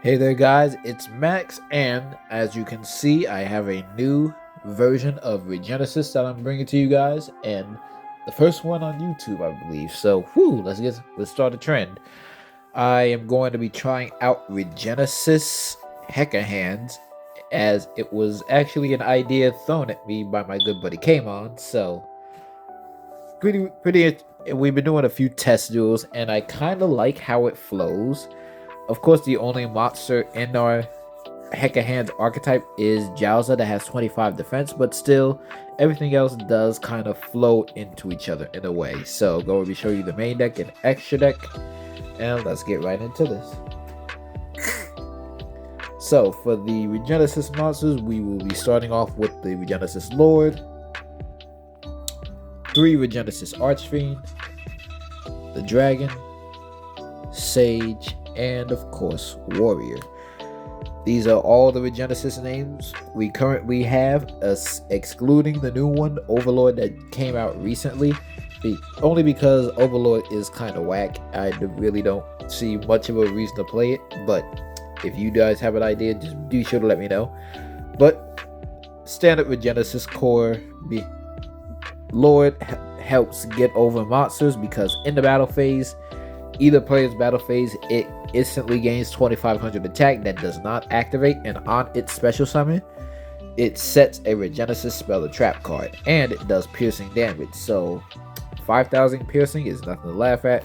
Hey there guys, it's Max, and as you can see I have a new version of Regenesis that I'm bringing to you guys, and the first one on YouTube I believe. So let's start a trend. I am going to be trying out Regenesis Hecahands, as it was actually an idea thrown at me by my good buddy Kamon. So pretty we've been doing a few test duels and I kind of like how it flows. Of course, the only monster in our Hecahand archetype is Jowza that has 25 defense, but still, everything else does kind of flow into each other in a way. So, going to be showing you the main deck and extra deck, and let's get right into this. So, for the Regenesis monsters, we will be starting off with the Regenesis Lord, 3 Regenesis Archfiend, the Dragon, Sage, and of course Warrior. These are all the Regenesis names we currently have, excluding the new one, Overlord, that came out recently. Only because Overlord is kind of whack. I really don't see much of a reason to play it, but if you guys have an idea, just be sure to let me know. But standard Regenesis core, Lord helps get over monsters because in the battle phase, either player's battle phase, it instantly gains 2500 attack that does not activate, and on its special summon, it sets a Regenesis spell or trap card, and it does piercing damage. So 5000 piercing is nothing to laugh at.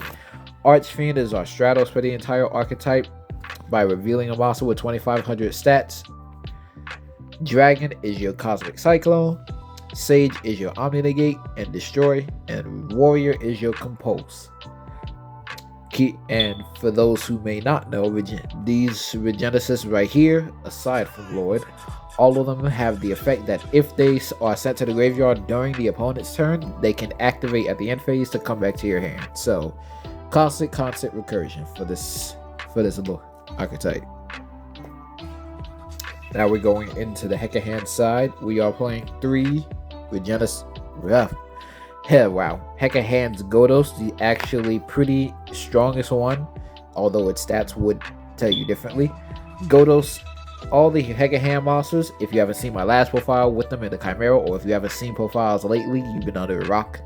Archfiend is our Stratos for the entire archetype by revealing a monster with 2500 stats. Dragon is your Cosmic Cyclone. Sage is your Omni Negate and Destroy, and Warrior is your Compulse. And for those who may not know, these Regenesis right here, aside from Lord, all of them have the effect that if they are sent to the graveyard during the opponent's turn, they can activate at the end phase to come back to your hand. So constant recursion for this archetype. Now we're going into the Hecahand side. We are playing 3 Regenesis. Hecahands Godos, the actually pretty strongest one, although its stats would tell you differently. Godos, all the Hecahand monsters, if you haven't seen my last profile with them in the Chimera, or if you haven't seen profiles lately, you've been under a rock.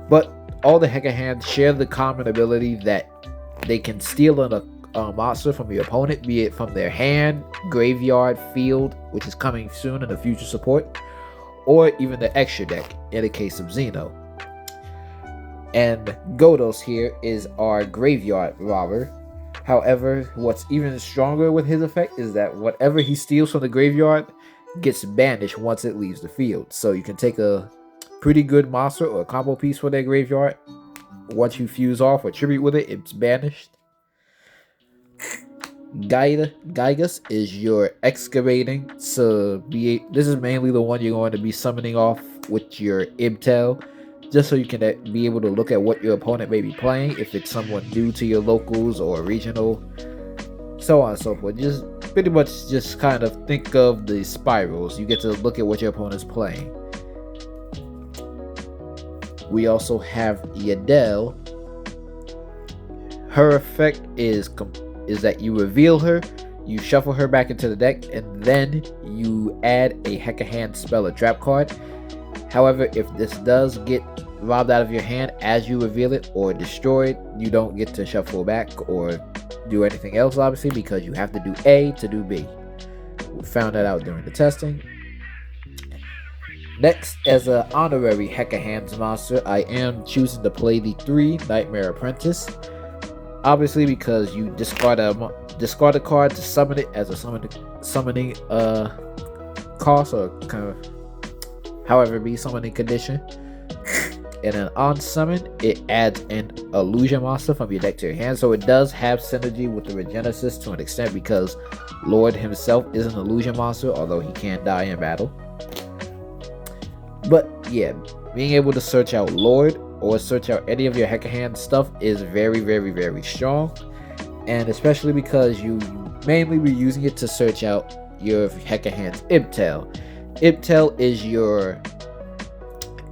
But all the Hecahands share the common ability that they can steal a monster from your opponent, be it from their hand, graveyard, field, which is coming soon in the future support, or even the extra deck in the case of Xeno. And Godos here is our graveyard robber. However, what's even stronger with his effect is that whatever he steals from the graveyard gets banished once it leaves the field. So you can take a pretty good monster or a combo piece for their graveyard. Once you fuse off or tribute with it, it's banished. Gygus is your excavating. So this is mainly the one you're going to be summoning off with your Ibtel, just so you can be able to look at what your opponent may be playing, if it's someone new to your locals or regional, so on and so forth. Just pretty much just kind of think of the spirals. You get to look at what your opponent's playing. We also have Yadel. Her effect is that you reveal her, you shuffle her back into the deck, and then you add a Hecahand spell or trap card. However, if this does get robbed out of your hand as you reveal it or destroyed, you don't get to shuffle back or do anything else, obviously, because you have to do A to do B. We found that out during the testing. Next, as an honorary Hecahands monster, I am choosing to play the 3 Nightmare Apprentice. Obviously, because you discard a card to summon it as a summoning cost, or kind of however be summoning condition. And then on summon, it adds an illusion monster from your deck to your hand. So it does have synergy with the Regenesis to an extent, because Lord himself is an illusion monster, although he can't die in battle. But yeah, being able to search out Lord or search out any of your Hecahand stuff is very, very, very strong. And especially because you mainly be using it to search out your Hecahand's Ibtel. Ibtel is your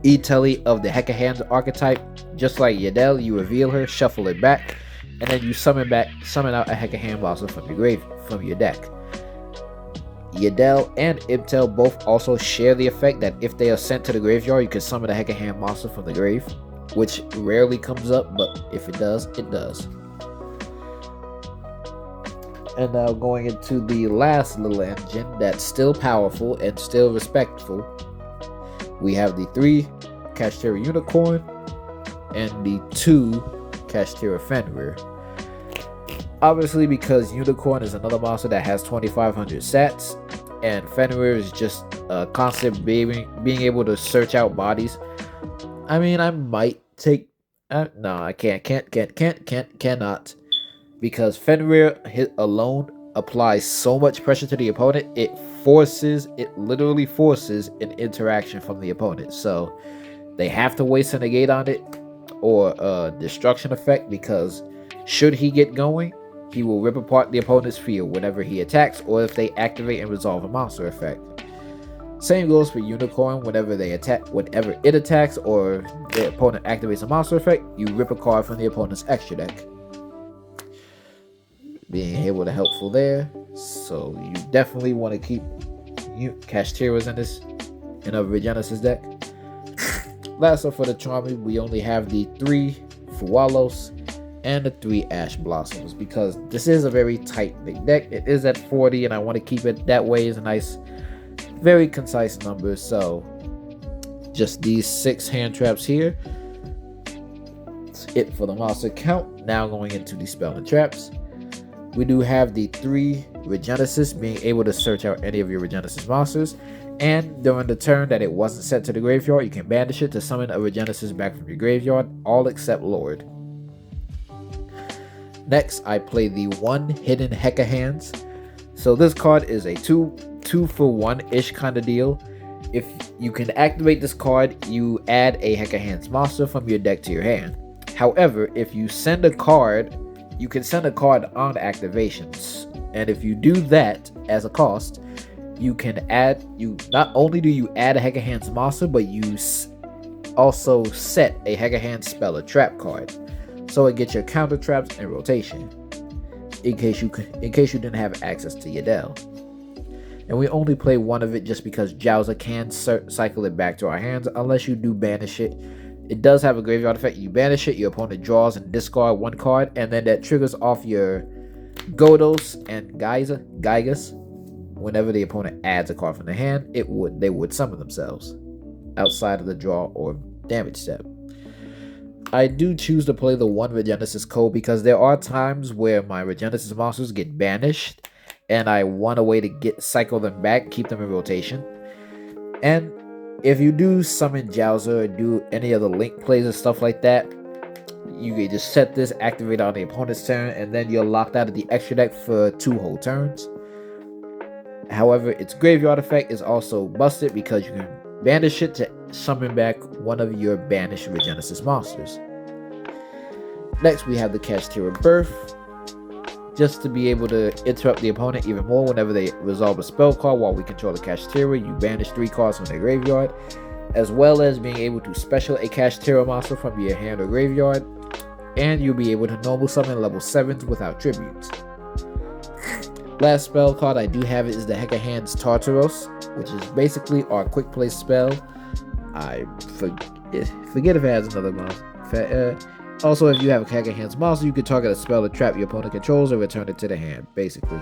E-Telly of the Hecahands archetype. Just like Yadel, you reveal her, shuffle it back, and then you summon out a Hecahand monster from your deck. Yadel and Ibtel both also share the effect that if they are sent to the graveyard, you can summon a Hecahand monster from the grave, which rarely comes up, but if it does, it does. And now going into the last little engine that's still powerful and still respectful, we have the 3 Kashtira Unicorn and the 2 Kashtira Fenrir. Obviously, because Unicorn is another monster that has 2,500 stats, and Fenrir is just a constant being able to search out bodies. I mean, I might take. No, I cannot. Because Fenrir hit alone applies so much pressure to the opponent, it literally forces an interaction from the opponent. So they have to waste a negate on it or a destruction effect, because should he get going, he will rip apart the opponent's field whenever he attacks, or if they activate and resolve a monster effect. Same goes for Unicorn. Whenever it attacks or the opponent activates a monster effect, you rip a card from the opponent's extra deck. Being able to helpful there. So you definitely want to keep Kashtiras in a Regenesis deck. Last up for the Charmy, we only have the 3 Fualos and the 3 Ash Blossoms, because this is a very tight big deck. It is at 40, and I want to keep it that way. It's a nice, very concise number. So just these 6 hand traps here. That's it for the monster count. Now going into the spell and traps. We do have the 3 Regenesis, being able to search out any of your Regenesis monsters, and during the turn that it wasn't sent to the graveyard, you can banish it to summon a Regenesis back from your graveyard, all except Lord. Next, I play the 1 Hidden Hecahands. So this card is a 2 for 1-ish kind of deal. If you can activate this card, you add a Hecahands monster from your deck to your hand. However, if you send a card, you can send a card on activations, and if you do that as a cost, not only do you add a Hecahands monster, but you also set a Hecahand spell or trap card, so it gets your counter traps in rotation, in case you didn't have access to Yadel. And we only play 1 of it just because Jowza can cycle it back to our hands unless you do banish it. It does have a graveyard effect. You banish it, your opponent draws and discard 1 card, and then that triggers off your Godos and Gygas. Whenever the opponent adds a card from the hand, they would summon themselves outside of the draw or damage step. I do choose to play the 1 Regenesis code because there are times where my Regenesis monsters get banished, and I want a way to cycle them back, keep them in rotation. And if you do summon Jowza or do any other link plays and stuff like that, you can just set this, activate on the opponent's turn, and then you're locked out of the extra deck for 2 whole turns. However, its graveyard effect is also busted because you can banish it to summon back 1 of your banished Regenesis monsters. Next, we have the Kashtira Birth, just to be able to interrupt the opponent even more whenever they resolve a spell card while we control the Kashtira. You banish 3 cards from their graveyard, as well as being able to special a Kashtira monster from your hand or graveyard, and you'll be able to normal summon level 7s without tributes. Last spell card I do have is the Hecahands Tartaros, which is basically our quick play spell. I forget if it has another monster. Also, if you have a Hecahands monster, you can target a spell or trap your opponent controls or return it to the hand, basically.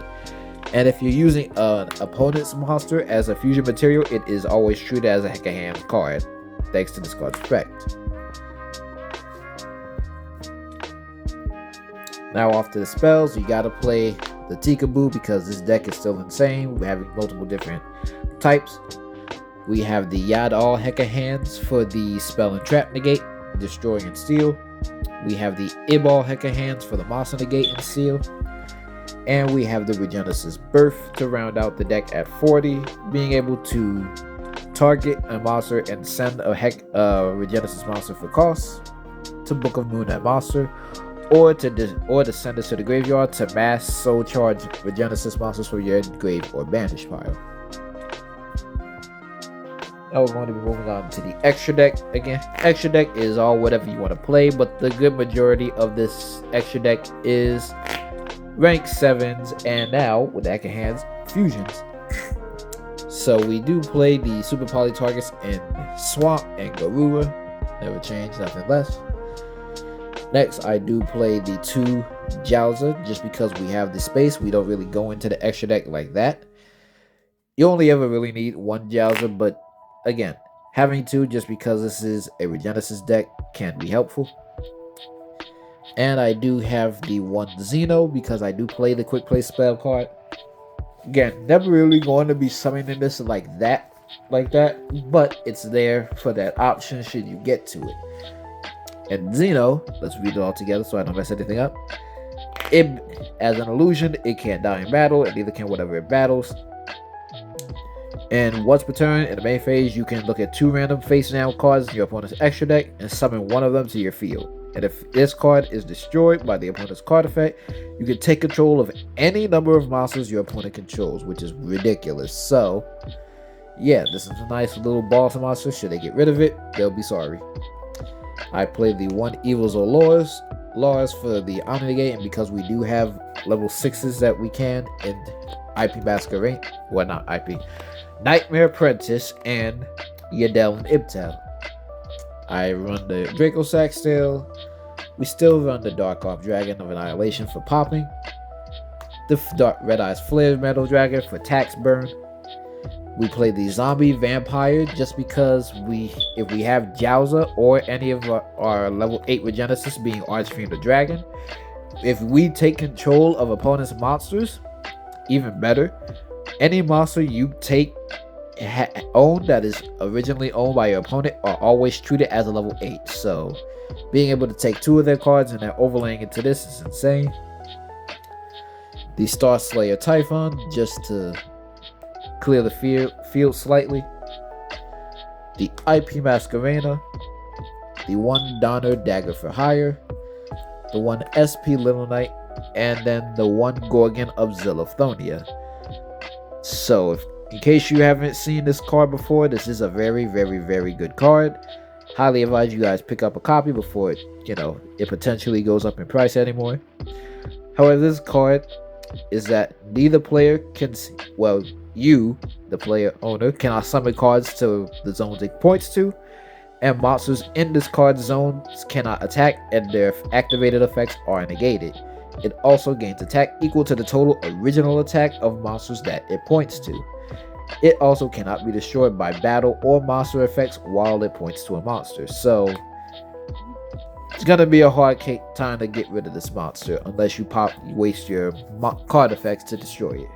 And if you're using an opponent's monster as a fusion material, it is always treated as a Hecahand card, thanks to this card's effect. Now off to the spells, you gotta play the Tikaboo because this deck is still insane. We're having multiple different types. We have the Yad All Hecahands for the spell and trap negate, destroy and steal. We have the Ibal Hecahands for the monster negate and seal. And we have the Regenesis Birth to round out the deck at 40, being able to target a monster and send a Regenesis monster for cost to Book of Moon that monster, or to send it to the graveyard to mass soul charge Regenesis monsters for your grave or banish pile. Now we're going to be moving on to the extra deck. Again, extra deck is all whatever you want to play, but the good majority of this extra deck is rank 7s, and now with Hecahands, fusions. So we do play the Super Poly targets in Swamp and Garura. Never change, nothing less. Next, I do play the 2 Jowza, just because we have the space. We don't really go into the extra deck like that. You only ever really need 1 Jowza, but again, having 2 just because this is a Regenesis deck can be helpful. And I do have the 1 Xeno because I do play the quick play spell card. Again, never really going to be summoning this like that, but it's there for that option should you get to it. And Xeno, let's read it all together so I don't mess anything up. It, as an illusion, it can't die in battle, and neither can whatever it battles. And once per turn, in the main phase, you can look at 2 random face-down cards in your opponent's extra deck and summon one of them to your field. And if this card is destroyed by the opponent's card effect, you can take control of any number of monsters your opponent controls, which is ridiculous. So, yeah, this is a nice little boss monster. Should they get rid of it, they'll be sorry. I played the 1 Evils or Laws for the Omnigate, and because we do have level 6s that we can in IP Masquerade, well, not IP, Nightmare Apprentice, and Yadel and Ibtel. I run the Draco Sack still. We still run the Dark Arm Dragon of Annihilation for popping. The Red Eyes Flare Metal Dragon for tax burn. We play the Zombie Vampire just because if we have Jowza or any of our level 8 Regenesis being Archfiend or Dragon, if we take control of opponent's monsters, even better. Any monster you own that is originally owned by your opponent are always treated as a level 8. So being able to take 2 of their cards and then overlaying into this is insane. The Star Slayer Typhon just to clear the field slightly. The IP Masquerena. The 1 Donner Dagger for Hire. The 1 SP Little Knight. And then the 1 Gorgon of Zillothonia. So, in case you haven't seen this card before, this is a very, very, very good card. Highly advise you guys pick up a copy before it potentially goes up in price anymore. However, this card is that neither player can, you, the player owner, cannot summon cards to the zones it points to, and monsters in this card zone cannot attack, and their activated effects are negated. It also gains attack equal to the total original attack of monsters that it points to. It also cannot be destroyed by battle or monster effects while it points to a monster. So it's gonna be a hard time to get rid of this monster unless you waste your card effects to destroy it.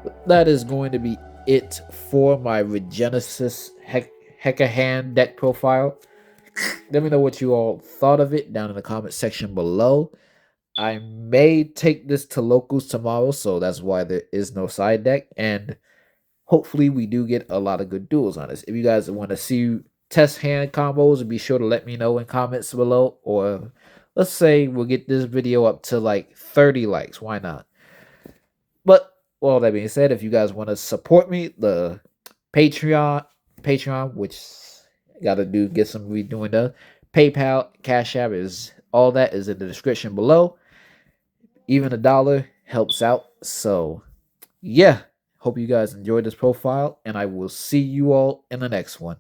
But that is going to be it for my Regenesis Hecahand deck profile. Let me know what you all thought of it down in the comment section below. I may take this to locals tomorrow, so that's why there is no side deck, and hopefully we do get a lot of good duels on this. If you guys want to see test hand combos, be sure to let me know in comments below, or let's say we'll get this video up to like 30 likes. Why not? But all that being said, if you guys want to support me, the Patreon, which gotta get some redoing done. PayPal, Cash App all that is in the description below. Even $1 helps out. So yeah, hope you guys enjoyed this profile, and I will see you all in the next one.